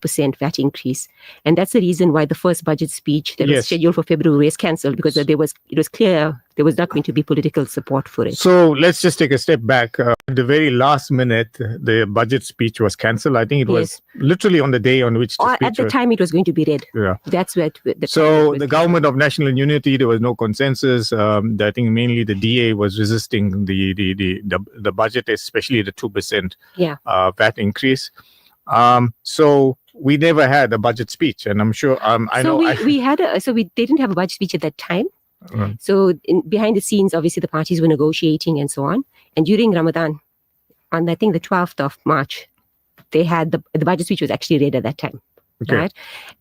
2% VAT increase. And that's the reason why the first budget speech that was scheduled for February was cancelled, because it was clear there was not going to be political support for it. So let's just take a step back. At the very last minute, the budget speech was cancelled. I think it was literally on the day on which the speech at the time it was going to be read. Yeah. That's where the government of national unity, there was no consensus. I think mainly the DA was resisting the budget, especially the 2% VAT increase. So we never had a budget speech, and I'm sure they didn't have a budget speech at that time. So behind the scenes, obviously the parties were negotiating and so on. And during Ramadan, on I think the 12th of March, they had the budget speech was actually read at that time, right?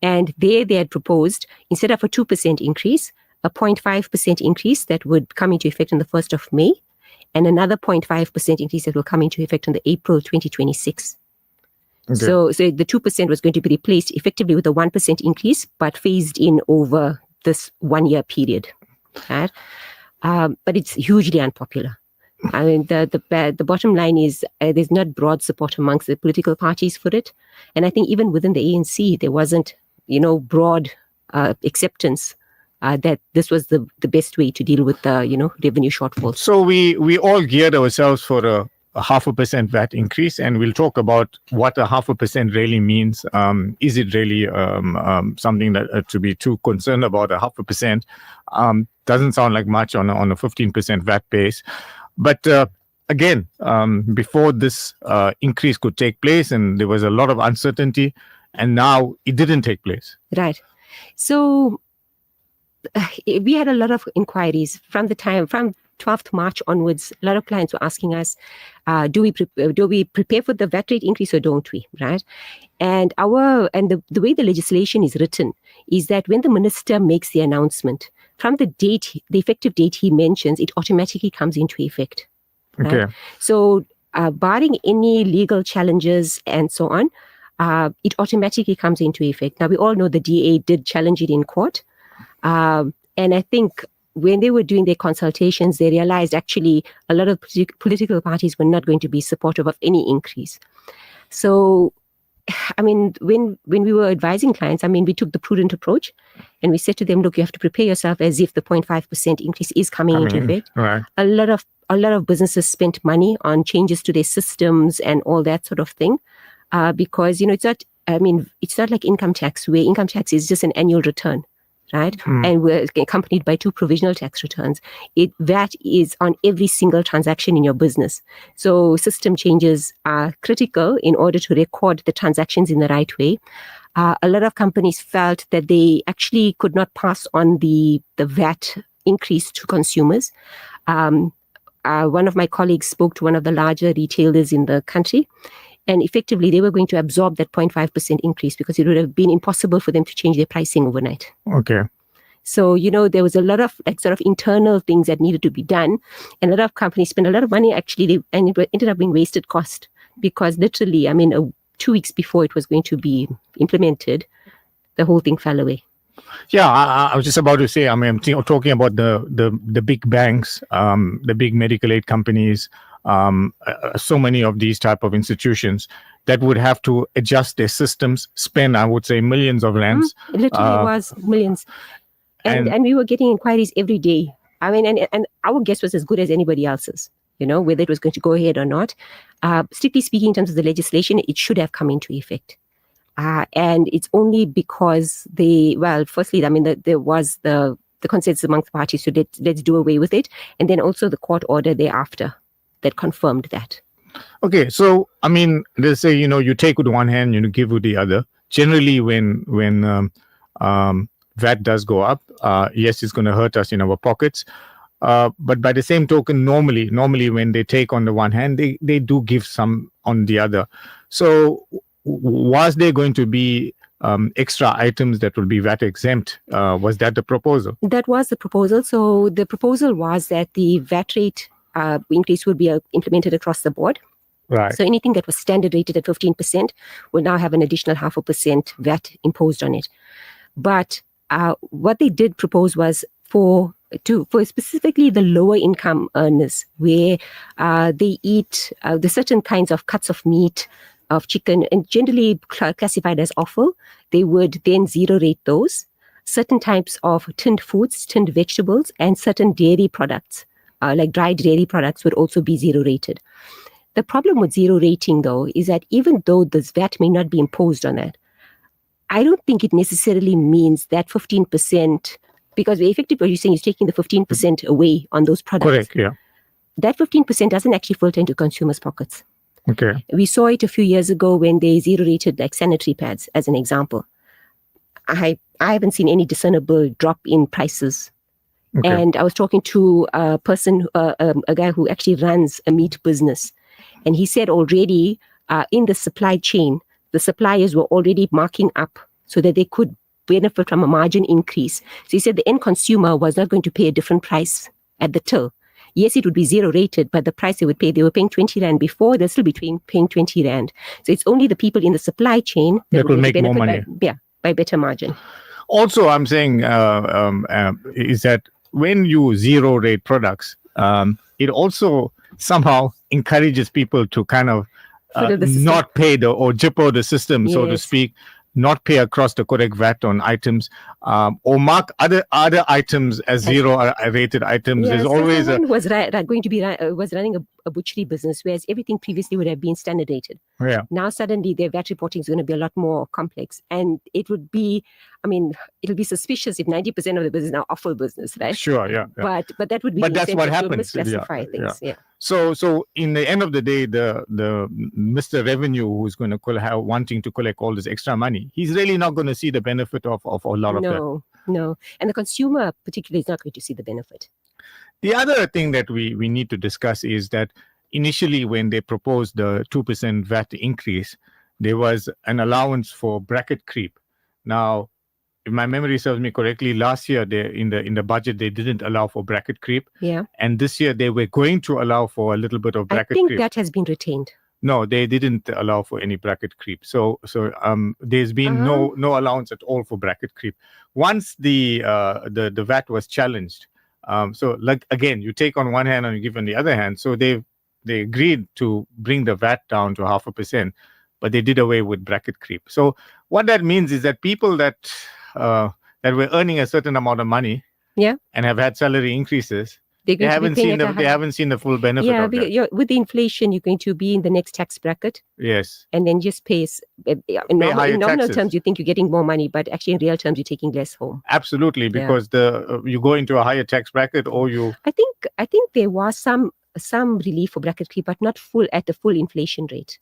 And they had proposed, instead of a 2% increase, a 0.5% increase that would come into effect on the 1st of May, and another 0.5% increase that will come into effect on the April 2026. So the 2% was going to be replaced effectively with a 1% increase, but phased in over this 1 year period. Right? But it's hugely unpopular. I mean, the bottom line is there's not broad support amongst the political parties for it. And I think even within the ANC, there wasn't, broad acceptance that this was the best way to deal with the, revenue shortfalls. So we all geared ourselves for a 0.5% VAT increase, and we'll talk about what a 0.5% really means. Is it really something that to be too concerned about? A 0.5% doesn't sound like much on a 15% VAT base. But again, before this increase could take place, and there was a lot of uncertainty, and now it didn't take place. Right. So we had a lot of inquiries from 12th March onwards. A lot of clients were asking us, do we prepare for the VAT rate increase or don't we, right? And the way the legislation is written is that when the minister makes the announcement, from the effective date he mentions, it automatically comes into effect. Right? Okay. So barring any legal challenges and so on, it automatically comes into effect. Now, we all know the DA did challenge it in court. And I think when they were doing their consultations, they realized actually a lot of political parties were not going to be supportive of any increase. So, I mean, when we were advising clients, we took the prudent approach, and we said to them, look, you have to prepare yourself as if the 0.5% increase is coming into effect. Right. A lot of businesses spent money on changes to their systems and all that sort of thing, because it's not like income tax, where income tax is just an annual return. Right? And we're accompanied by 2 provisional tax returns. VAT is on every single transaction in your business. So system changes are critical in order to record the transactions in the right way. A lot of companies felt that they actually could not pass on the VAT increase to consumers. One of my colleagues spoke to one of the larger retailers in the country, and effectively they were going to absorb that 0.5% increase because it would have been impossible for them to change their pricing overnight. Okay. So, there was a lot of sort of internal things that needed to be done. And a lot of companies spent a lot of money actually, and it ended up being wasted cost, because literally, 2 weeks before it was going to be implemented, the whole thing fell away. Yeah, I was just about to say, I'm talking about the big banks, the big medical aid companies, so many of these type of institutions that would have to adjust their systems, spend, I would say, millions of rands. It literally was millions. And we were getting inquiries every day. And our guess was as good as anybody else's, whether it was going to go ahead or not. Strictly speaking, in terms of the legislation, it should have come into effect. And it's only because firstly, there was the consensus among the parties, so let's do away with it. And then also the court order thereafter that confirmed that. Okay, so they say you take with one hand, give with the other. Generally, when VAT does go up, yes, it's going to hurt us in our pockets. But by the same token, normally when they take on the one hand, they do give some on the other. So was there going to be extra items that will be VAT exempt? Was that the proposal? That was the proposal. So the proposal was that the VAT rate increase would be implemented across the board. Right. So anything that was standard rated at 15% will now have an additional 0.5% VAT imposed on it. But what they did propose was for specifically the lower income earners, where they eat the certain kinds of cuts of meat, of chicken, and generally classified as offal, they would then zero rate those. Certain types of tinned foods, tinned vegetables, and certain dairy products, like dried dairy products, would also be zero rated. The problem with zero rating, though, is that even though this VAT may not be imposed on that, I don't think it necessarily means that 15%, because effectively what you're saying is taking the 15% away on those products. Correct, yeah. That 15% doesn't actually filter into consumers' pockets. Okay. We saw it a few years ago when they zero-rated like sanitary pads, as an example. I haven't seen any discernible drop in prices. Okay. And I was talking to a person, a guy who actually runs a meat business. And he said already in the supply chain, the suppliers were already marking up so that they could benefit from a margin increase. So he said the end consumer was not going to pay a different price at the till. Yes, it would be zero rated, but the price they would pay, they were paying 20 Rand before, they'll still be paying 20 Rand. So it's only the people in the supply chain that will make more money. By better margin. Also, I'm saying is that when you zero rate products, it also somehow encourages people to kind of not pay or jipper the system, so to speak, not pay across the correct VAT on items, or mark other items as zero rated items. There's always was running a butchery business, whereas everything previously would have been standard rated. Yeah. Now suddenly their VAT reporting is going to be a lot more complex, and it would be, it'll be suspicious if 90% of the business is now offal business, right? Sure, yeah. But that would be. But that's what happens. Misclassify things. Yeah. So in the end of the day, the Mr. Revenue who's going to wanting to collect all this extra money, he's really not going to see the benefit of a lot of that. No, and the consumer particularly is not going to see the benefit. The other thing that we need to discuss is that initially when they proposed the 2% VAT increase, there was an allowance for bracket creep. Now, if my memory serves me correctly, last year in the budget they didn't allow for bracket creep. Yeah. And this year they were going to allow for a little bit of bracket creep. I think that has been retained. No, they didn't allow for any bracket creep. So there's been no allowance at all for bracket creep. Once the VAT was challenged, so like again, you take on one hand and you give on the other hand. So they agreed to bring the VAT down to 0.5%, but they did away with bracket creep. So what that means is that people that were earning a certain amount of money, and have had salary increases, they haven't seen the full benefit of that. With the inflation, you're going to be in the next tax bracket. Yes. And then just pay in nominal terms, you think you're getting more money, but actually in real terms, you're taking less home. Absolutely, because you go into a higher tax bracket, or you. I think there was some relief for bracket creep, but not at the full inflation rate.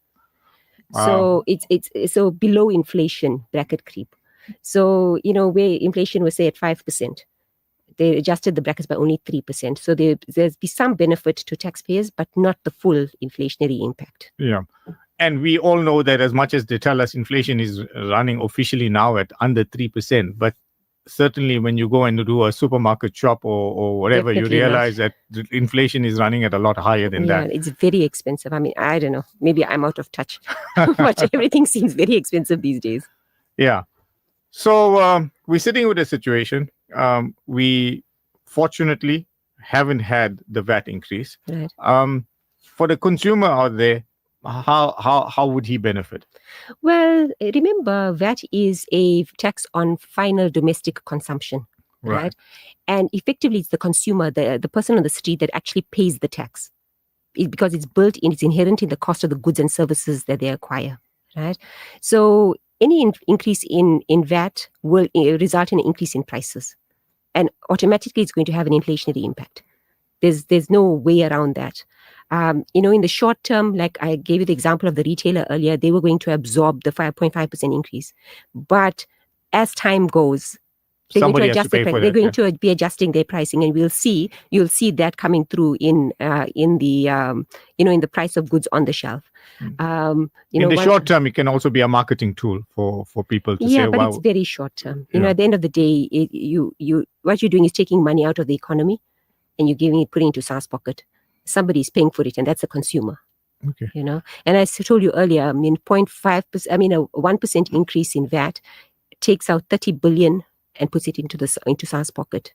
So it's so below inflation bracket creep. So where inflation was say at 5%. They adjusted the brackets by only 3%. So there's be some benefit to taxpayers, but not the full inflationary impact. Yeah. And we all know that as much as they tell us inflation is running officially now at under 3%, but certainly when you go and do a supermarket shop or whatever, definitely you realize that the inflation is running at a lot higher than that. Yeah, it's very expensive. I don't know. Maybe I'm out of touch. But everything seems very expensive these days. Yeah. So we're sitting with a situation. We fortunately haven't had the VAT increase. Right. For the consumer out there, how would he benefit? Well, remember, VAT is a tax on final domestic consumption, right? And effectively, it's the consumer, the person on the street that actually pays the tax, because it's built in, it's inherent in the cost of the goods and services that they acquire, right? So any increase in VAT will result in an increase in prices. And automatically, it's going to have an inflationary impact. There's no way around that. In the short term, like I gave you the example of the retailer earlier, they were going to absorb the 5.5% increase. But as time goes, they're going to be adjusting their pricing, and you'll see that coming through in the price of goods on the shelf. In the short term, it can also be a marketing tool for people to say, "Yeah, but it's very short term." At the end of the day, what you're doing is taking money out of the economy, and you're putting it into SARS pocket. Somebody's paying for it, and that's the consumer. Okay. And as I told you earlier, 0.5%. A 1% increase in VAT takes out 30 billion and puts it into SARS pocket.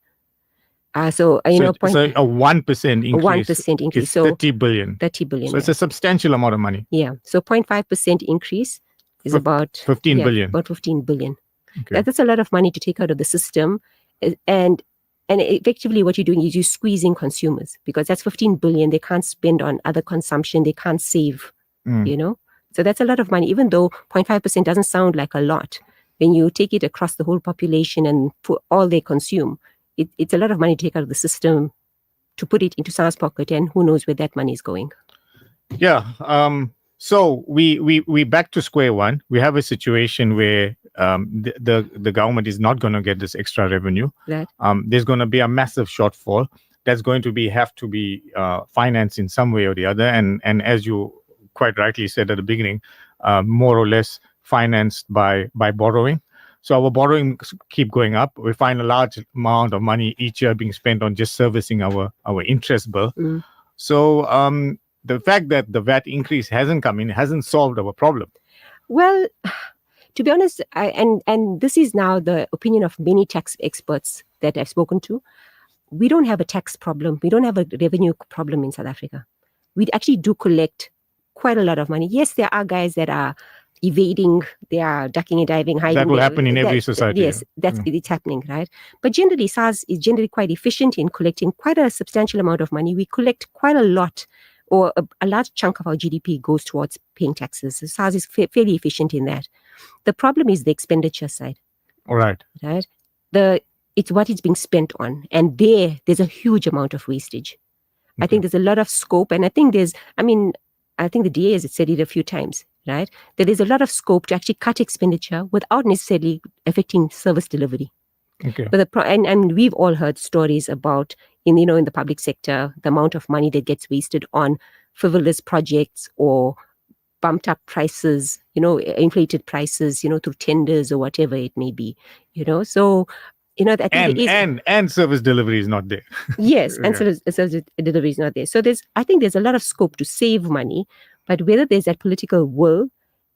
So a 1% increase. 1% increase. Is 30 billion. 30 billion. So it's a substantial amount of money. Yeah. So 0.5% increase is about 15 billion. About 15 billion. Okay. That's a lot of money to take out of the system. And effectively what you're doing is you're squeezing consumers, because that's 15 billion. They can't spend on other consumption. They can't save, So that's a lot of money, even though 0.5% doesn't sound like a lot. When you take it across the whole population and for all they consume, it's a lot of money to take out of the system to put it into SARS pocket, and who knows where that money is going. Yeah. So we back to square one. We have a situation where the government is not going to get this extra revenue. Right. There's going to be a massive shortfall that's going to have to be financed in some way or the other. And as you quite rightly said at the beginning, more or less financed by borrowing. So our borrowing keep going up. We find a large amount of money each year being spent on just servicing our interest bill. So the fact that the VAT increase hasn't come in hasn't solved our problem. Well, to be honest, and this is now the opinion of many tax experts that I've spoken to. We don't have a tax problem. We don't have a revenue problem in South Africa. We actually do collect quite a lot of money. Yes, there are guys that are evading, they are ducking and diving, hiding. That will happen in every society. Yes, it's happening, right? But generally, SARS is generally quite efficient in collecting quite a substantial amount of money. We collect quite a lot, or a large chunk of our GDP goes towards paying taxes. So SARS is fairly efficient in that. The problem is the expenditure side. All right. Right? It's what it's being spent on. And there's a huge amount of wastage. Okay. I think there's a lot of scope. And I think I think the DA has said it a few times, right? That there's a lot of scope to actually cut expenditure without necessarily affecting service delivery. Okay. But and we've all heard stories about in the public sector, the amount of money that gets wasted on frivolous projects or bumped up prices, inflated prices, through tenders or whatever it may be, So, I think and service delivery is not there. Yes, and service delivery is not there. So I think there's a lot of scope to save money, but whether there's that political will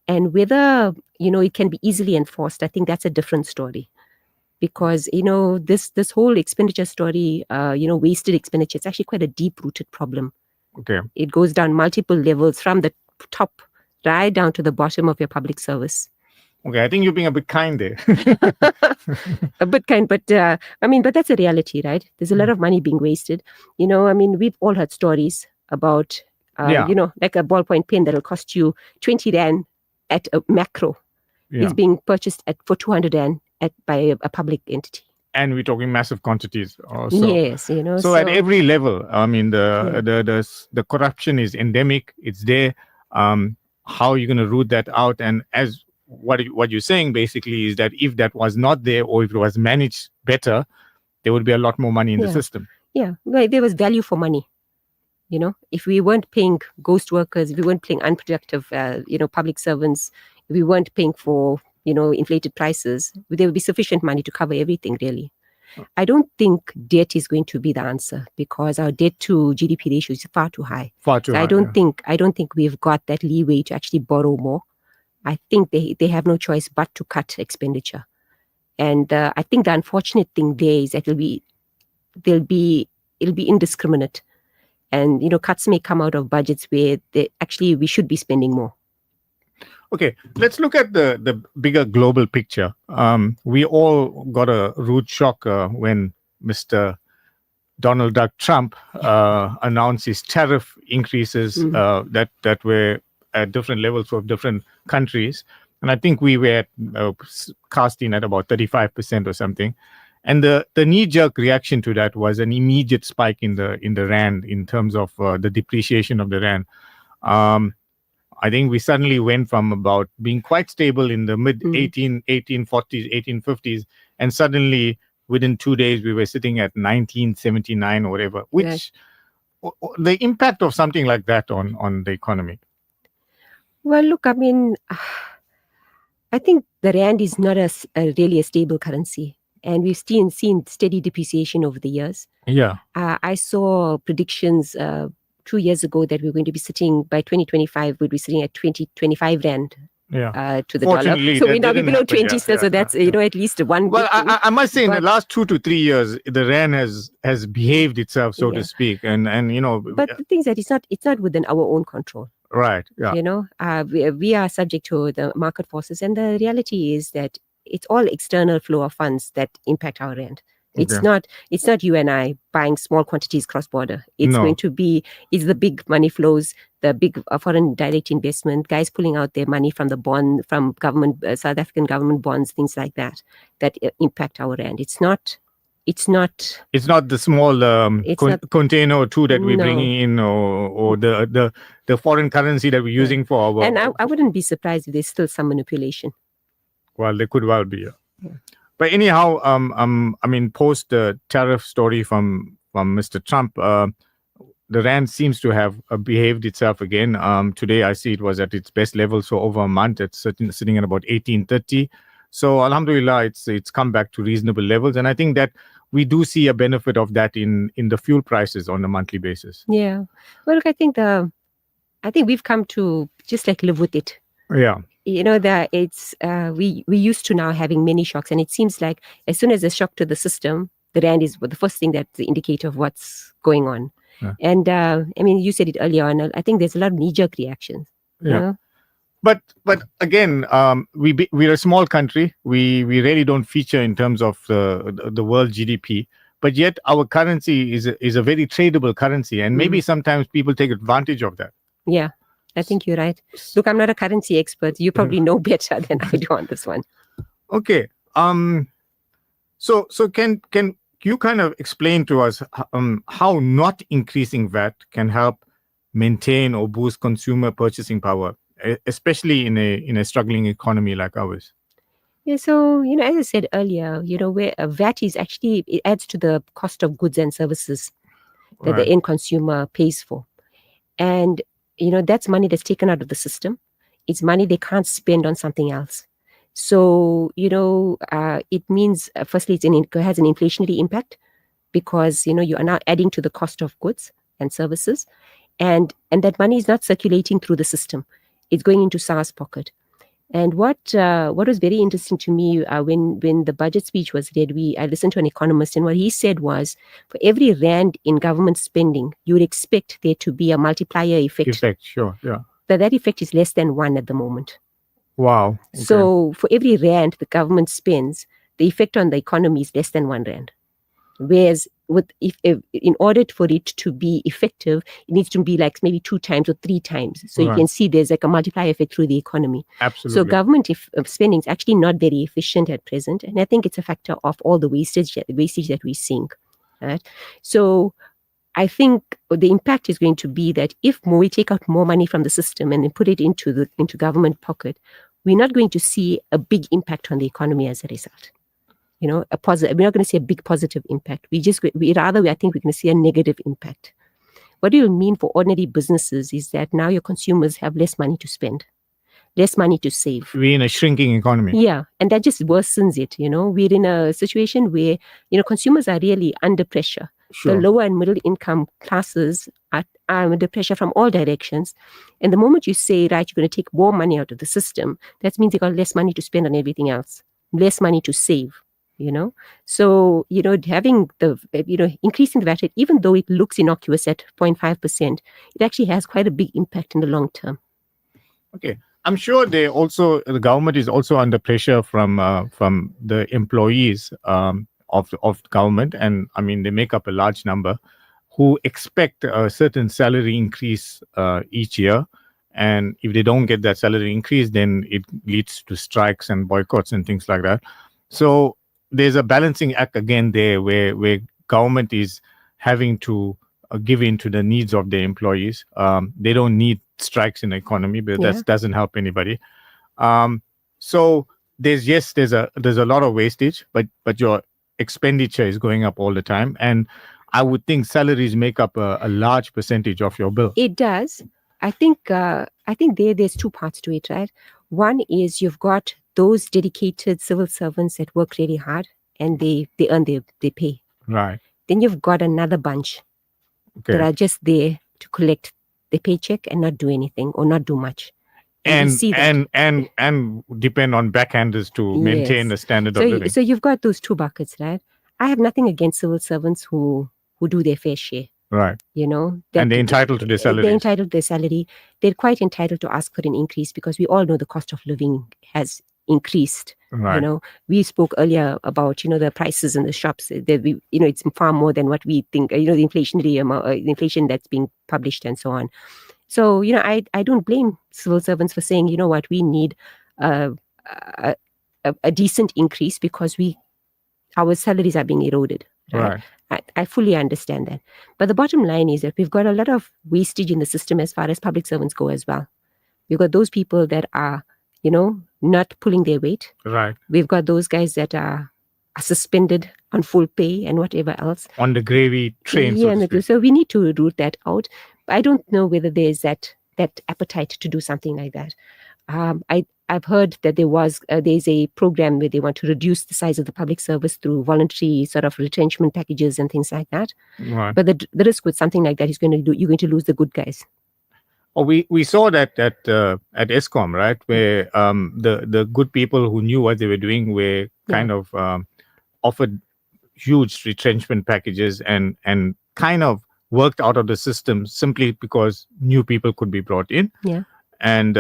and whether, it can be easily enforced, I think that's a different story. Because, this whole expenditure story, wasted expenditure, it's actually quite a deep-rooted problem. Okay. It goes down multiple levels from the top right down to the bottom of your public service. Okay, I think you're being a bit kind there. A bit kind, but but that's a reality, right? There's a lot of money being wasted. We've all heard stories about, like a ballpoint pen that'll cost you 20 Rand at a macro is being purchased for 200 Rand by a public entity. And we're talking massive quantities also. Yes, So at every level, the corruption is endemic. It's there. How are you going to root that out? And as what you're saying basically is that if that was not there, or if it was managed better, there would be a lot more money in the system. Yeah, well, there was value for money. If we weren't paying ghost workers, if we weren't paying unproductive, public servants, if we weren't paying for, inflated prices, there would be sufficient money to cover everything, really. I don't think debt is going to be the answer, because our debt to GDP ratio is far too high. Far too high. I don't think we've got that leeway to actually borrow more. I think they have no choice but to cut expenditure. And I think the unfortunate thing there is that it'll be indiscriminate. And, cuts may come out of budgets where we should be spending more. Okay, let's look at the bigger global picture. We all got a rude shock when Mr. Donald Duck Trump announced his tariff increases that were at different levels for different countries. And I think we were cast in at about 35% or something. And the knee-jerk reaction to that was an immediate spike in the rand in terms of the depreciation of the rand. I think we suddenly went from about being quite stable in the mid 1840s, 1850s, and suddenly within 2 days we were sitting at 1979 or whatever. Which the impact of something like that on the economy. Well, look, I think the rand is not really a stable currency. And we've seen steady depreciation over the years. Yeah. I saw predictions 2 years ago that we're going to be sitting, by 2025, we'll be sitting at 25 Rand to the Fortunately, dollar. So that we're now didn't below happen. 20 still. So that's at least one. Well, good thing. I must say, in the But- last 2 to 3 years, the rand has behaved itself, so to speak, and But the thing is that it's not within our own control. right. Yeah. We are subject to the market forces, and the reality is that it's all external flow of funds that impact our rand. It's Okay. not you and I buying small quantities cross border. It's No. going to be the big money flows, the big foreign direct investment, guys pulling out their money from the bond, from government, South African government bonds, things like that impact our rand. It's not It's not the small container or two that we're bringing in, or the foreign currency that we're using for our. And I wouldn't be surprised if there's still some manipulation. Well, there could well be. But anyhow, I mean, post the tariff story from Mr. Trump, the rand seems to have behaved itself again. Today, I see it was at its best level, so over a month, it's sitting at about 1830. So, alhamdulillah, it's come back to reasonable levels, and I think that we do see a benefit of that in the fuel prices on a monthly basis. Yeah. Well, look, I think we've come to just like live with it. Yeah. That it's we used to now having many shocks, and it seems like as soon as a shock to the system, the rand is the first thing that's the indicator of what's going on. Yeah. And I mean, you said it earlier on. I think there's a lot of knee-jerk reactions. Yeah. But again, we're a small country. We really don't feature in terms of the world GDP. But yet our currency is a very tradable currency, and maybe sometimes people take advantage of that. Yeah. I think you're right. Look, I'm not a currency expert. You probably know better than I do on this one. Okay. So can you kind of explain to us how not increasing VAT can help maintain or boost consumer purchasing power, especially in a struggling economy like ours? Yeah. So as I said earlier, where VAT is actually, it adds to the cost of goods and services that the end consumer pays for, and that's money that's taken out of the system. It's money they can't spend on something else. So, it means, firstly, it has an inflationary impact because, you are now adding to the cost of goods and services. And that money is not circulating through the system. It's going into SARS pocket. And what was very interesting to me when the budget speech was read, I listened to an economist, and what he said was, for every rand in government spending, you would expect there to be a multiplier effect. Sure, yeah. But that effect is less than 1 at the moment. Wow. Okay. So for every rand the government spends, the effect on the economy is less than 1 rand. Whereas if in order for it to be effective, it needs to be like maybe 2 times or 3 times. So you can see there's like a multiplier effect through the economy. Absolutely. So government spending is actually not very efficient at present. And I think it's a factor of all the wastage that we're seeing. Right? So I think the impact is going to be that if we take out more money from the system and then put it into government pocket, we're not going to see a big impact on the economy as a result. A positive. We're not going to see a big positive impact. I think we're going to see a negative impact. What it will mean for ordinary businesses is that now your consumers have less money to spend, less money to save. We're in a shrinking economy. Yeah, and that just worsens it. We're in a situation where consumers are really under pressure. Sure. The lower and middle income classes are under pressure from all directions. And the moment you say, right, you're going to take more money out of the system, that means they got less money to spend on everything else, less money to save. So having increasing the VAT rate, even though it looks innocuous at 0.5%, it actually has quite a big impact in the long term. Okay. I'm sure the government is also under pressure from the employees of government, and I mean they make up a large number, who expect a certain salary increase each year, and if they don't get that salary increase, then it leads to strikes and boycotts and things like that. So there's a balancing act again there, where government is having to give in to the needs of their employees. They don't need strikes in the economy, but that doesn't help anybody. So there's a lot of wastage, but your expenditure is going up all the time, and I would think salaries make up a large percentage of your bill. It does. I think there's 2 parts to it, right? One is you've got those dedicated civil servants that work really hard and they earn their pay. Right. Then you've got another bunch that are just there to collect the paycheck and not do anything or not do much. And we see that. and depend on backhanders to maintain Yes. a standard of living. So you've got those two buckets, right? I have nothing against civil servants who do their fair share. Right. You know, And they're entitled to their salaries. They're entitled to their salary. They're quite entitled to ask for an increase because we all know the cost of living has increased. Right. You know, we spoke earlier about, you know, the prices in the shops. That we, you know, it's far more than what we think. You know, the inflationary amount, the inflation that's being published and so on. So, you know, I don't blame civil servants for saying, you know what, we need a decent increase because our salaries are being eroded. Right. I fully understand that. But the bottom line is that we've got a lot of wastage in the system as far as public servants go as well. We've got those people that are, you know, not pulling their weight. Right. We've got those guys that are suspended on full pay and whatever else. On the gravy train. Yeah, so we need to root that out. I don't know whether there's that appetite to do something like that. I've heard that there's a program where they want to reduce the size of the public service through voluntary sort of retrenchment packages and things like that. Right. But the risk with something like that is you're going to lose the good guys. Oh, we saw that at ESCOM, right, where the good people who knew what they were doing were kind of offered huge retrenchment packages and kind of worked out of the system simply because new people could be brought in. Yeah. And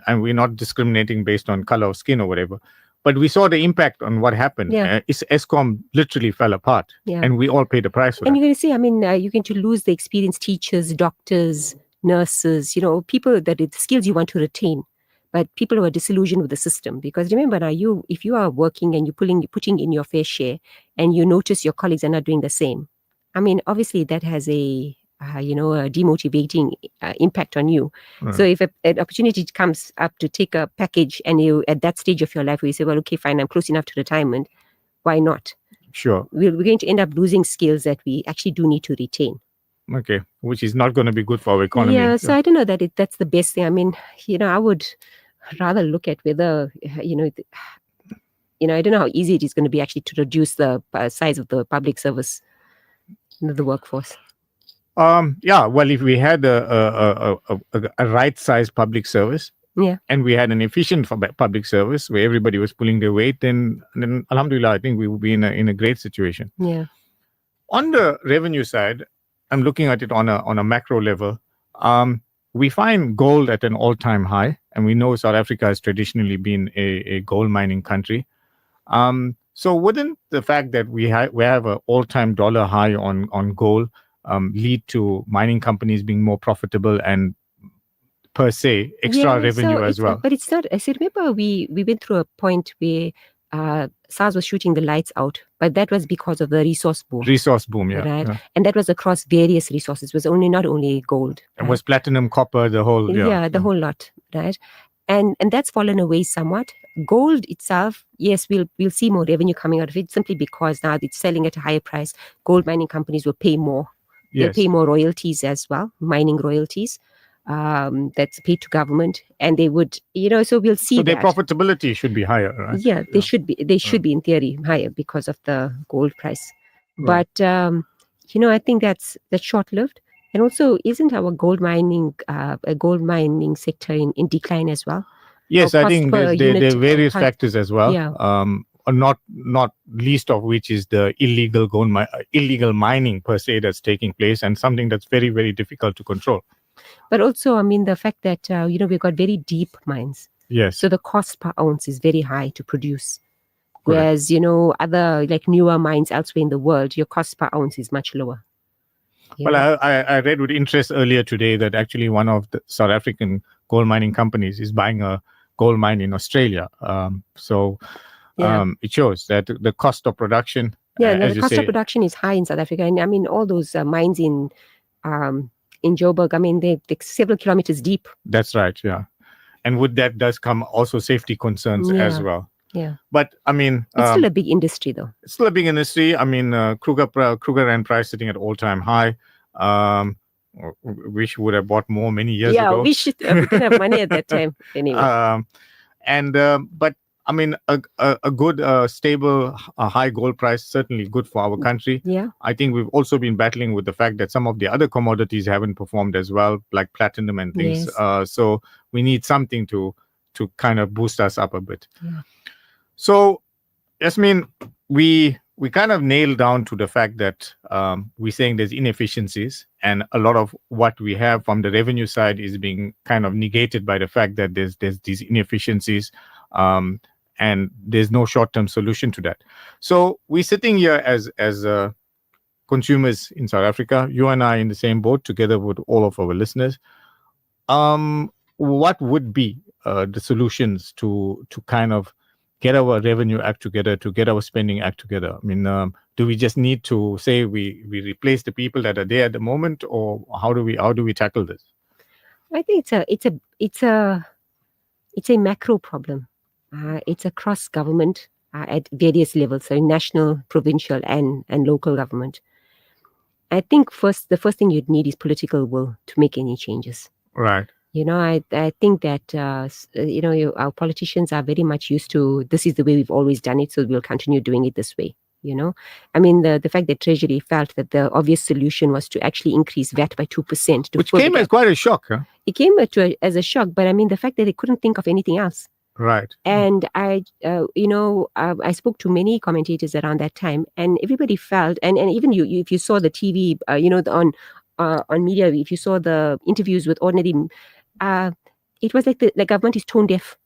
we're not discriminating based on color of skin or whatever, but we saw the impact on what happened. Yeah. ESCOM literally fell apart, and we all paid the price for that. And you're going to see, I mean, you're going to lose the experienced teachers, doctors, nurses, you know, people that the skills you want to retain, but people who are disillusioned with the system. Because remember now, if you are working and you're putting in your fair share, and you notice your colleagues are not doing the same, I mean, obviously that has a demotivating impact on you. Right. So if an opportunity comes up to take a package and you at that stage of your life where you say, well, okay, fine, I'm close enough to retirement, why not? Sure. We're going to end up losing skills that we actually do need to retain. Okay, which is not going to be good for our economy. Yeah, so I don't know that that's the best thing. I mean, you know, I would rather look at whether, I don't know how easy it is going to be actually to reduce the size of the public service, the workforce. Well, if we had a right-sized public service, and we had an efficient public service where everybody was pulling their weight, then alhamdulillah, I think we would be in a great situation. Yeah. On the revenue side, I'm looking at it on a macro level. We find gold at an all-time high, and we know South Africa has traditionally been a gold mining country. So wouldn't the fact that we have an all-time dollar high on gold lead to mining companies being more profitable and per se extra revenue as well? But it's not. I said, remember we went through a point where SARS was shooting the lights out, but that was because of the resource boom. Yeah. Right, yeah. And that was across various resources. It was not only gold. It was platinum, copper, the whole. The whole lot, right? And that's fallen away somewhat. Gold itself, yes, we'll see more revenue coming out of it simply because now it's selling at a higher price. Gold mining companies will pay more. Yes. They'll pay more royalties as well, mining royalties. That's paid to government, and they would, so we'll see. So their profitability should be higher, right? Yeah, they should be. They should be in theory higher because of the gold price. Right. But I think that's short-lived. And also, isn't our gold mining sector in decline as well? Yes, I think there are various factors as well. Yeah. Not least of which is the illegal mining per se that's taking place, and something that's very, very difficult to control. But also, I mean, the fact that we've got very deep mines. Yes. So the cost per ounce is very high to produce. Whereas, other like newer mines elsewhere in the world, your cost per ounce is much lower. Yeah. Well, I read with interest earlier today that actually one of the South African gold mining companies is buying a gold mine in Australia. It shows that the cost of production. The cost of production is high in South Africa. And I mean, all those mines in Joburg, I mean, they're several kilometers deep. That's right, yeah. And with that does come also safety concerns as well. Yeah. But, I mean... it's still a big industry, though. It's still a big industry. I mean, Kruger Rand price sitting at all-time high. Wish we would have bought more many years ago. Yeah, we didn't have money at that time anyway. But I mean, a good, stable, high gold price, certainly good for our country. Yeah. I think we've also been battling with the fact that some of the other commodities haven't performed as well, like platinum and things. Yes. So we need something to kind of boost us up a bit. Yeah. So, Yasmin, we kind of nailed down to the fact that we're saying there's inefficiencies, and a lot of what we have from the revenue side is being kind of negated by the fact that there's these inefficiencies, and there's no short-term solution to that. So we're sitting here as consumers in South Africa, you and I in the same boat, together with all of our listeners. What would be the solutions to kind of get our revenue act together, to get our spending act together? I mean, do we just need to say we replace the people that are there at the moment, or how do we tackle this? I think it's a macro problem. It's across government at various levels, so national, provincial, and local government. I think the first thing you'd need is political will to make any changes. Right. I think that our politicians are very much used to, this is the way we've always done it, so we'll continue doing it this way. I mean, the fact that Treasury felt that the obvious solution was to actually increase VAT by 2%, which came as quite a shock. Huh? It came as a shock, but I mean, the fact that they couldn't think of anything else. Right. And I spoke to many commentators around that time, and everybody felt, and even you if you saw the TV, on media, if you saw the interviews with ordinary, it was like the government is tone deaf.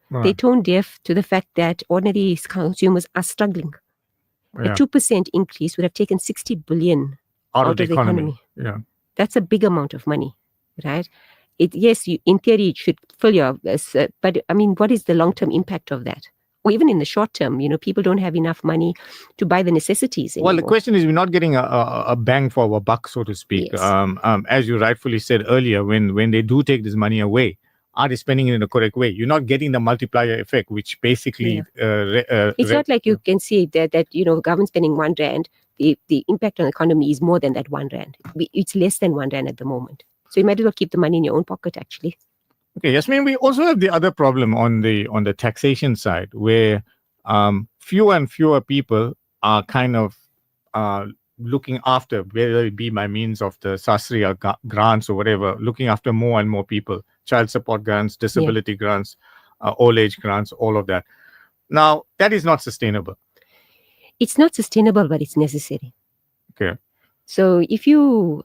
Right. They tone deaf to the fact that ordinary consumers are struggling. Yeah. A 2% increase would have taken 60 billion out of the economy. Yeah, that's a big amount of money, right? Yes, in theory, it should fill your, but I mean, what is the long-term impact of that? Or even in the short term, people don't have enough money to buy the necessities anymore. Well, the question is, we're not getting a bang for our buck, so to speak. Yes. As you rightfully said earlier, when they do take this money away, are they spending it in the correct way? You're not getting the multiplier effect, which basically... it's not like you can see that government spending R1, the impact on the economy is more than that R1. It's less than R1 at the moment. So you might as well keep the money in your own pocket, actually. Okay, Yasmin, we also have the other problem on the taxation side, where fewer and fewer people are kind of looking after, whether it be by means of the Sasri grants or whatever, looking after more and more people, child support grants, disability grants, old age grants, all of that. Now, that is not sustainable. It's not sustainable, but it's necessary. Okay. So if you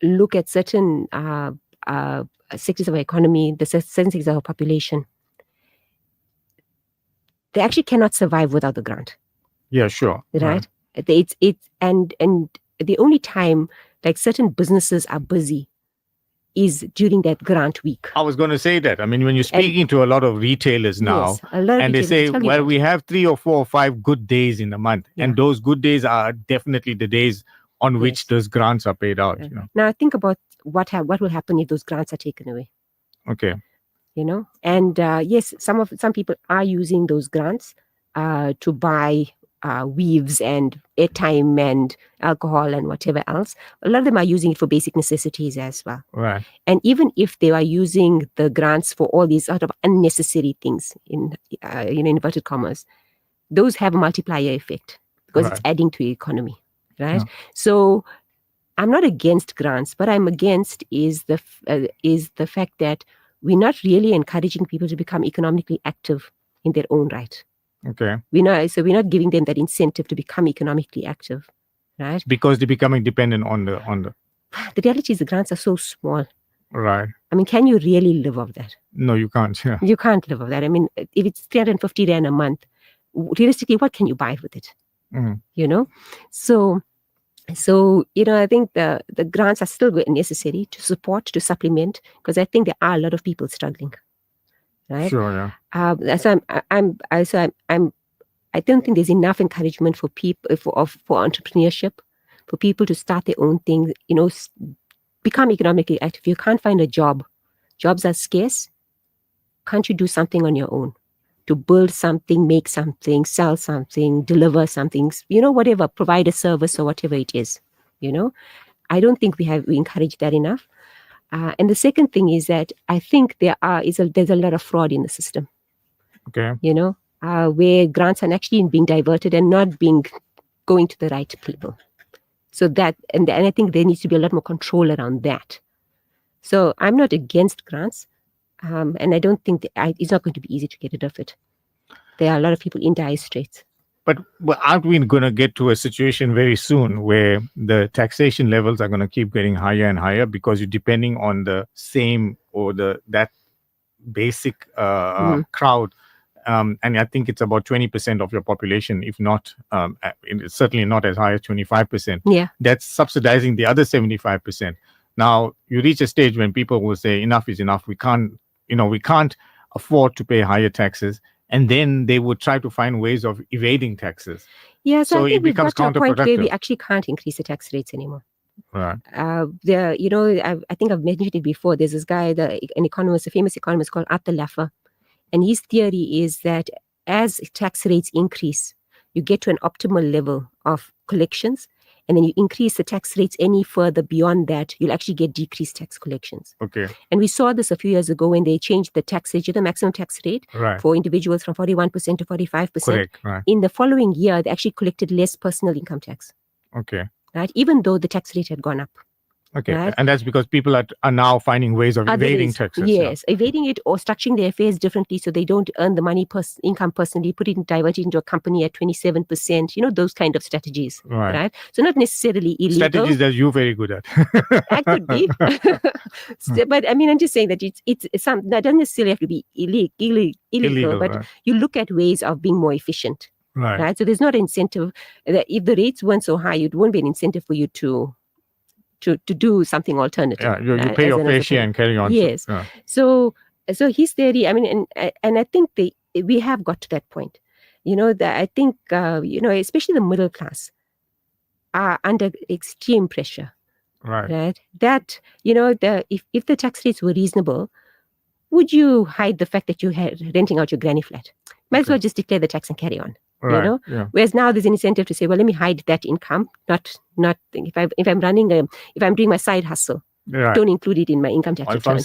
look at certain sectors of our economy, the certain sectors of our population, they actually cannot survive without the grant. Yeah, sure. Right? And the only time like certain businesses are busy is during that grant week. I was going to say that. I mean, when you're speaking to a lot of retailers now, and they say, well, we have 3 or 4 or 5 good days in a month, and those good days are definitely the days on which those grants are paid out. Now think about what will happen if those grants are taken away. Okay. And yes, some people are using those grants to buy weaves and airtime and alcohol and whatever else. A lot of them are using it for basic necessities as well. Right. And even if they are using the grants for all these sort of unnecessary things in inverted commas, those have a multiplier effect because it's adding to the economy. Right. Yeah. So I'm not against grants, but I'm against is the fact that we're not really encouraging people to become economically active in their own right. Okay. We're not giving them that incentive to become economically active, right? Because they're becoming dependent on the. The reality is the grants are so small. Right. I mean, can you really live off that? No, you can't. Yeah. You can't live off that. I mean, if it's 350 Rand a month, realistically, what can you buy with it? Mm. So I think the grants are still necessary to support, to supplement, because I think there are a lot of people struggling. Right? Sure, yeah. I don't think there's enough encouragement for people for entrepreneurship, for people to start their own thing. Become economically active. You can't find a job. Jobs are scarce. Can't you do something on your own to build something, make something, sell something, deliver something? Whatever, provide a service or whatever it is. I don't think we encourage that enough. And the second thing is that I think there's a lot of fraud in the system. Okay. Where grants are actually being diverted and not going to the right people. So that, and I think there needs to be a lot more control around that. So I'm not against grants, and I don't think it's not going to be easy to get rid of it. There are a lot of people in dire straits. But aren't we going to get to a situation very soon where the taxation levels are going to keep getting higher and higher because you're depending on the same or that basic crowd? And I think it's about 20% of your population, if not, it's certainly not as high as 25%. Yeah. That's subsidizing the other 75%. Now, you reach a stage when people will say, enough is enough. We can't afford to pay higher taxes. And then they would try to find ways of evading taxes. Yeah, so I think it becomes we've got to a point where we counterproductive. actually can't increase the tax rates anymore. Right. I think I've mentioned it before. There's this guy, an economist, a famous economist called Arthur Laffer. And his theory is that as tax rates increase, you get to an optimal level of collections. And then you increase the tax rates any further beyond that, you'll actually get decreased tax collections. Okay. And we saw this a few years ago when they changed the tax rate, the maximum tax rate for individuals from 41% to 45%. Correct. Right. In the following year, they actually collected less personal income tax. Okay. Right, even though the tax rate had gone up. Okay, right? And that's because people are now finding ways of evading taxes. Yes, evading it or structuring their affairs differently so they don't earn the money income personally, divert it into a company at 27%. Those kind of strategies. Right. So not necessarily illegal. Strategies that you're very good at. That could be. But I mean, I'm just saying that it's some that doesn't necessarily have to be illegal, but you look at ways of being more efficient. Right. So there's not an incentive that if the rates weren't so high, it won't be an incentive for you to do something alternative. Yeah, you pay your fair share and carry on. Yes. So his theory, I mean, and I think we have got to that point. That I think, especially the middle class are under extreme pressure. Right. That, if the tax rates were reasonable, would you hide the fact that you had renting out your granny flat? Might as well just declare the tax and carry on. Yeah. Whereas now there's an incentive to say, well, let me hide that income, not if I'm doing my side hustle, don't include it in my income tax return. If return. I'm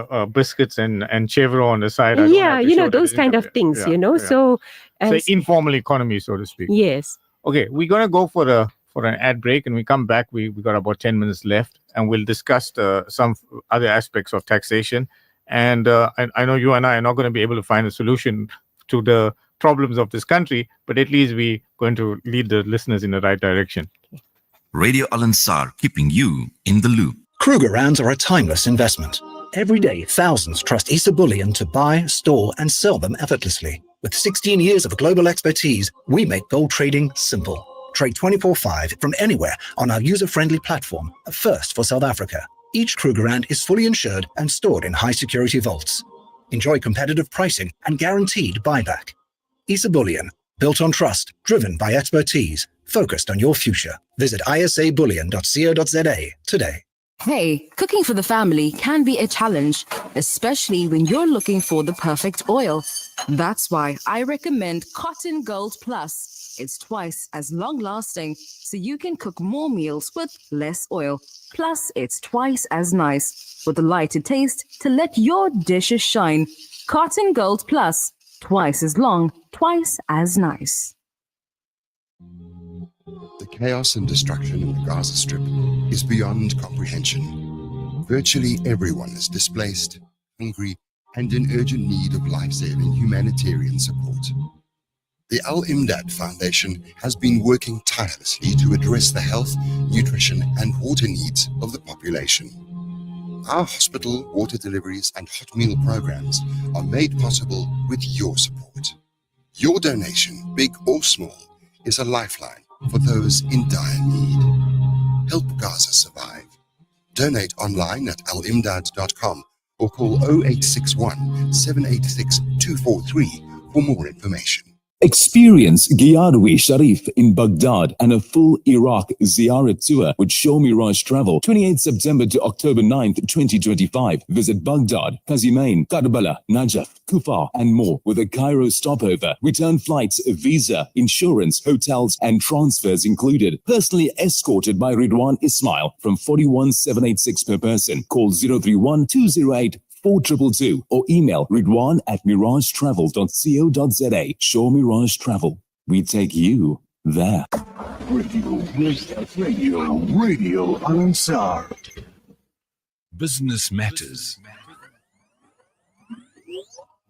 selling biscuits and chevro on the side, those kind of things, So informal economy, so to speak. Yes. Okay, we're gonna go for an ad break, and we come back. We got about 10 minutes left, and we'll discuss some other aspects of taxation. And I know you and I are not going to be able to find a solution to the problems of this country, but at least we're going to lead the listeners in the right direction. Radio Al Ansar, keeping you in the loop. Krugerrands are a timeless investment. Every day, thousands trust Isa Bullion to buy, store, and sell them effortlessly. With 16 years of global expertise, we make gold trading simple. Trade 24/5 from anywhere on our user-friendly platform, a first for South Africa. Each Krugerrand is fully insured and stored in high-security vaults. Enjoy competitive pricing and guaranteed buyback. Isa Bullion, built on trust, driven by expertise, focused on your future. Visit isabullion.co.za today. Hey, cooking for the family can be a challenge, especially when you're looking for the perfect oil. That's why I recommend Cotton Gold Plus. It's twice as long-lasting, so you can cook more meals with less oil. Plus, it's twice as nice, with a lighter taste to let your dishes shine. Cotton Gold Plus, twice as long, twice as nice. The chaos and destruction in the Gaza Strip is beyond comprehension. Virtually everyone is displaced, hungry, and in urgent need of life-saving humanitarian support. The Al-Imdad Foundation has been working tirelessly to address the health, nutrition, and water needs of the population. Our hospital, water deliveries, and hot meal programs are made possible with your support. Your donation, big or small, is a lifeline for those in dire need. Help Gaza survive. Donate online at alimdad.com or call 0861 786 243 for more information. Experience Ghiyarwi Sharif in Baghdad and a full Iraq Ziyarat tour with Show Mirage Travel, 28th September to October 9th, 2025. Visit Baghdad, Qazimain, Karbala, Najaf, Kufa, and more with a Cairo stopover. Return flights, visa, insurance, hotels, and transfers included. Personally escorted by Ridwan Ismail from 41,786 per person. Call 031 208 4222 or email ridwan@miragetravel.co.za. Show Mirage Travel. We take you there. Radio Al-Ansar. Business Matters.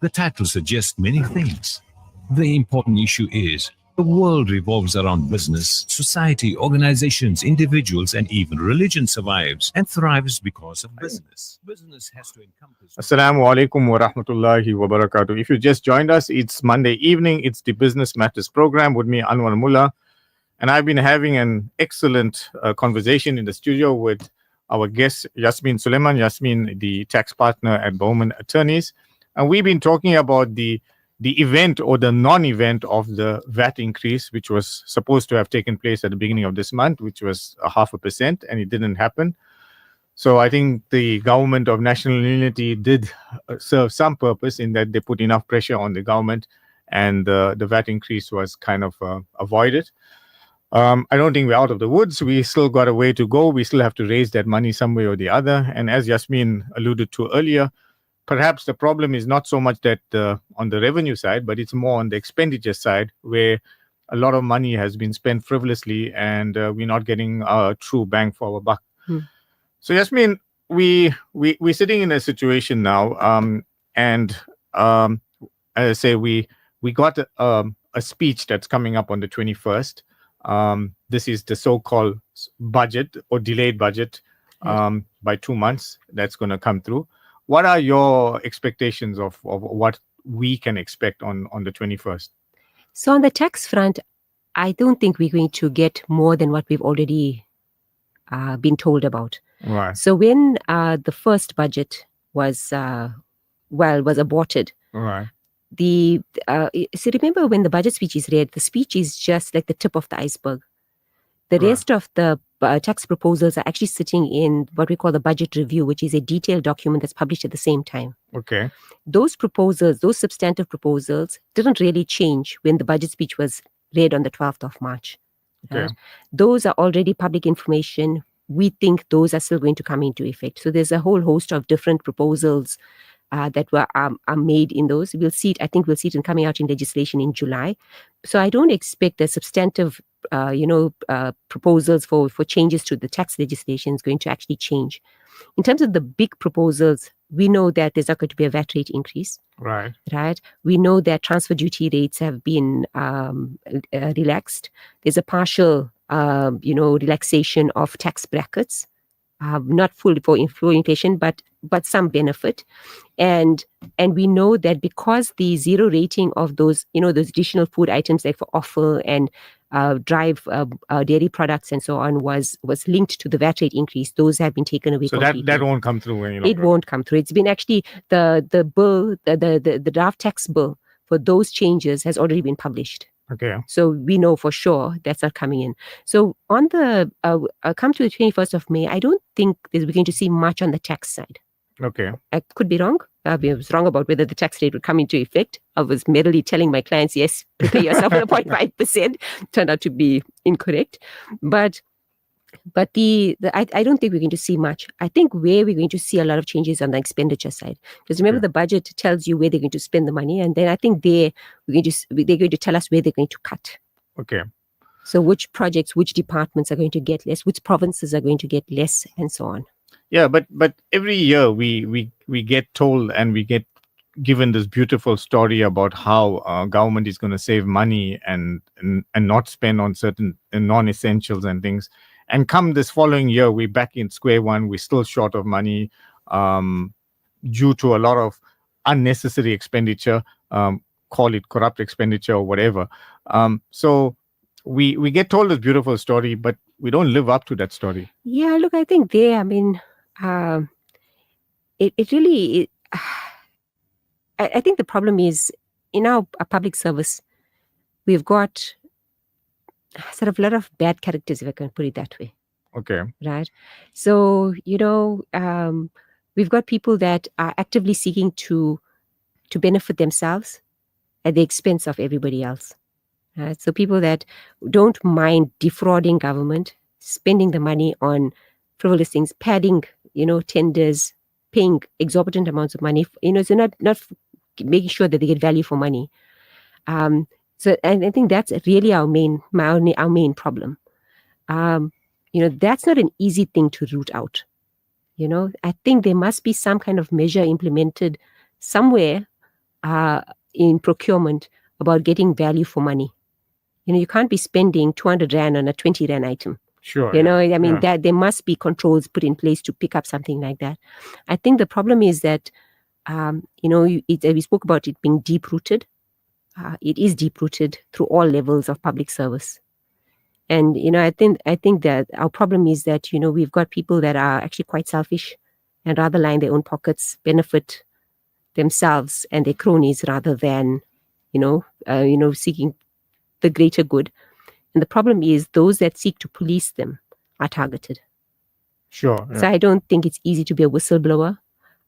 The title suggests many things. The important issue is the world revolves around business, society, organizations, individuals, and even religion survives and thrives because of business. Business has to encompass. Assalamu alaikum wa rahmatullahi wa barakatuh. If you just joined us, it's Monday evening. It's the Business Matters program with me, Anwar Moolla. And I've been having an excellent conversation in the studio with our guest, Yasmin Suleiman. Yasmin, the tax partner at Bowman Attorneys. And we've been talking about the event or the non-event of the VAT increase, which was supposed to have taken place at the beginning of this month, which was 0.5%, and it didn't happen. So I think the government of national unity did serve some purpose in that they put enough pressure on the government, and the VAT increase was kind of avoided. I don't think we're out of the woods. We still got a way to go. We still have to raise that money some way or the other. And as Yasmin alluded to earlier, perhaps the problem is not so much that on the revenue side, but it's more on the expenditure side, where a lot of money has been spent frivolously, and we're not getting a true bang for our buck. So, Yasmin, we're sitting in a situation now, and as I say, we got a speech that's coming up on the 21st. This is the so-called budget or delayed budget by 2 months that's going to come through. What are your expectations of what we can expect on the 21st? So on the tax front, I don't think we're going to get more than what we've already been told about. Right. So when the first budget was aborted, Right. So remember when the budget speech is read, the speech is just like the tip of the iceberg. The rest of the tax proposals are actually sitting in what we call the budget review, which is a detailed document that's published at the same time. Okay. Those proposals, those substantive proposals, didn't really change when the budget speech was read on the 12th of March. Okay. Right? Those are already public information. We think those are still going to come into effect. So there's a whole host of different proposals that are made in those. We'll see it. I think we'll see it in coming out in legislation in July. So I don't expect the substantive, proposals for changes to the tax legislation is going to actually change. In terms of the big proposals, we know that there's not going to be a VAT rate increase. Right. Right. We know that transfer duty rates have been relaxed. There's a partial, relaxation of tax brackets. Not full for inflation, but some benefit, and we know that because the zero rating of those those additional food items like for offal and drive dairy products and so on was linked to the VAT rate increase, those have been taken away. So completely. that won't come through any longer. It won't come through. It's been actually the bill, the draft tax bill for those changes has already been published. Okay. So we know for sure that's not coming in. So on the come to the 21st of May, I don't think we're going to see much on the tax side. Okay. I could be wrong. I was wrong about whether the tax rate would come into effect. I was merely telling my clients, yes, prepare yourself for the 0.5%. Turned out to be incorrect. But I don't think we're going to see much. I think where we're going to see a lot of changes on the expenditure side. Because remember, the budget tells you where they're going to spend the money, and then I think they're going to tell us where they're going to cut. Okay. So which projects, which departments are going to get less, which provinces are going to get less, and so on. Yeah, but every year we get told and we get given this beautiful story about how government is going to save money and not spend on certain non-essentials and things. And come this following year, we're back in square one. We're still short of money due to a lot of unnecessary expenditure, call it corrupt expenditure or whatever. So we get told this beautiful story, but we don't live up to that story. Yeah, look, I think it really... I think the problem is in our public service, we've got sort of a lot of bad characters, if I can put it that way. Okay. Right. So, we've got people that are actively seeking to benefit themselves at the expense of everybody else. Right. So people that don't mind defrauding government, spending the money on frivolous things, padding, tenders, paying exorbitant amounts of money. So not making sure that they get value for money. So and I think that's really our main problem. That's not an easy thing to root out. I think there must be some kind of measure implemented somewhere in procurement about getting value for money. You can't be spending 200 Rand on a 20 Rand item. Sure. That there must be controls put in place to pick up something like that. I think the problem is that, we spoke about it being deep-rooted. It is deep-rooted through all levels of public service. And, I think that our problem is that, we've got people that are actually quite selfish and rather line their own pockets, benefit themselves and their cronies rather than, seeking the greater good. And the problem is those that seek to police them are targeted. Sure. So I don't think it's easy to be a whistleblower.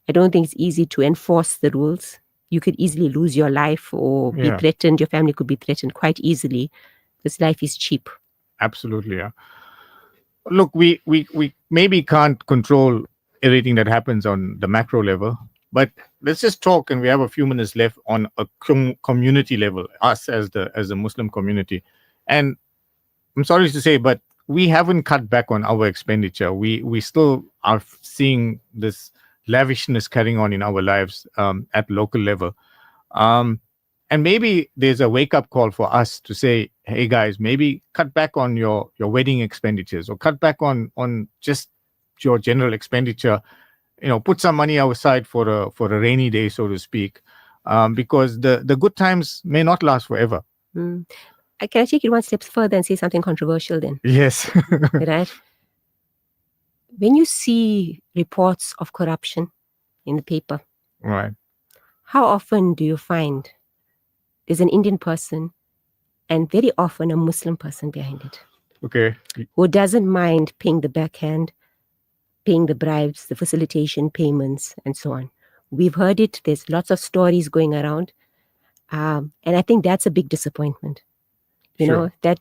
I don't think it's easy to enforce the rules. You could easily lose your life or be threatened. Your family could be threatened quite easily because life is cheap. Absolutely. Yeah. Look, we maybe can't control everything that happens on the macro level, but let's just talk, and we have a few minutes left, on a community level, us as the Muslim community. And I'm sorry to say, but we haven't cut back on our expenditure. We still are seeing this lavishness carrying on in our lives at local level. And maybe there's a wake-up call for us to say, hey guys, maybe cut back on your wedding expenditures, or cut back on just your general expenditure. Put some money aside for a rainy day, so to speak, because the good times may not last forever. Can I take it one step further and say something controversial then? Yes. Right? When you see reports of corruption in the paper, right, how often do you find there's an Indian person and very often a Muslim person behind it? Okay. Who doesn't mind paying the backhand, paying the bribes, the facilitation payments, and so on. We've heard it. There's lots of stories going around. And I think that's a big disappointment. That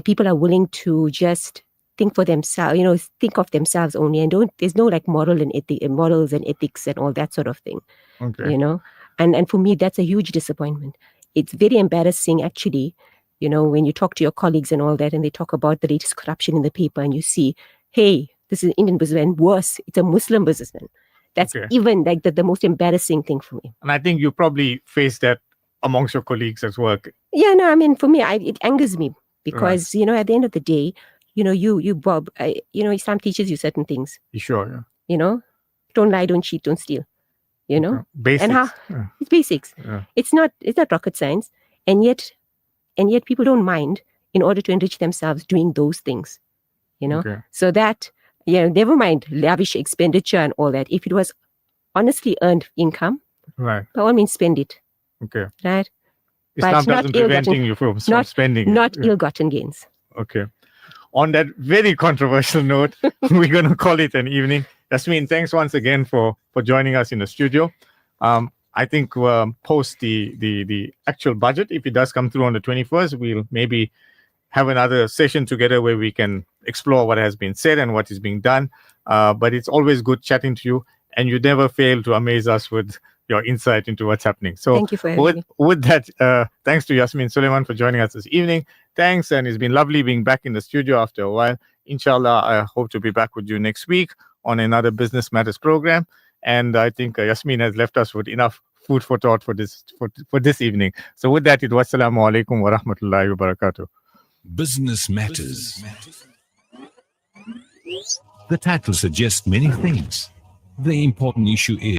people are willing to just think for themselves, think of themselves only, and there's no like morals and ethics and all that sort of thing. Okay. And for me, that's a huge disappointment. It's very embarrassing, actually, when you talk to your colleagues and all that, and they talk about the latest corruption in the paper, and you see, hey, this is an Indian businessman, worse, it's a Muslim businessman. That's even like the most embarrassing thing for me. And I think you probably face that amongst your colleagues at work. Yeah, no, I mean, for me, it angers me because, at the end of the day, you Bob, Islam teaches you certain things. Sure, yeah. Don't lie, don't cheat, don't steal. Basics. And it's basics. Yeah. It's not rocket science, and yet people don't mind in order to enrich themselves doing those things. So that never mind lavish expenditure and all that. If it was honestly earned income, right, by all means spend it. Okay, right. Islam doesn't preventing you from spending. Not ill-gotten gains. Okay. On that very controversial note, we're going to call it an evening. Yasmin, thanks once again for joining us in the studio. I think post the actual budget, if it does come through on the 21st, we'll maybe have another session together where we can explore what has been said and what is being done. But it's always good chatting to you, and you never fail to amaze us with your insight into what's happening. So thank you for having me. With that, thanks to Yasmin Suleiman for joining us this evening. Thanks, and it's been lovely being back in the studio after a while. Inshallah, I hope to be back with you next week on another Business Matters program. And I think Yasmin has left us with enough food for thought for this evening. So with that, it was Assalamu alaikum wa rahmatullahi wa barakatuh. Business Matters. The title suggests many things. The important issue is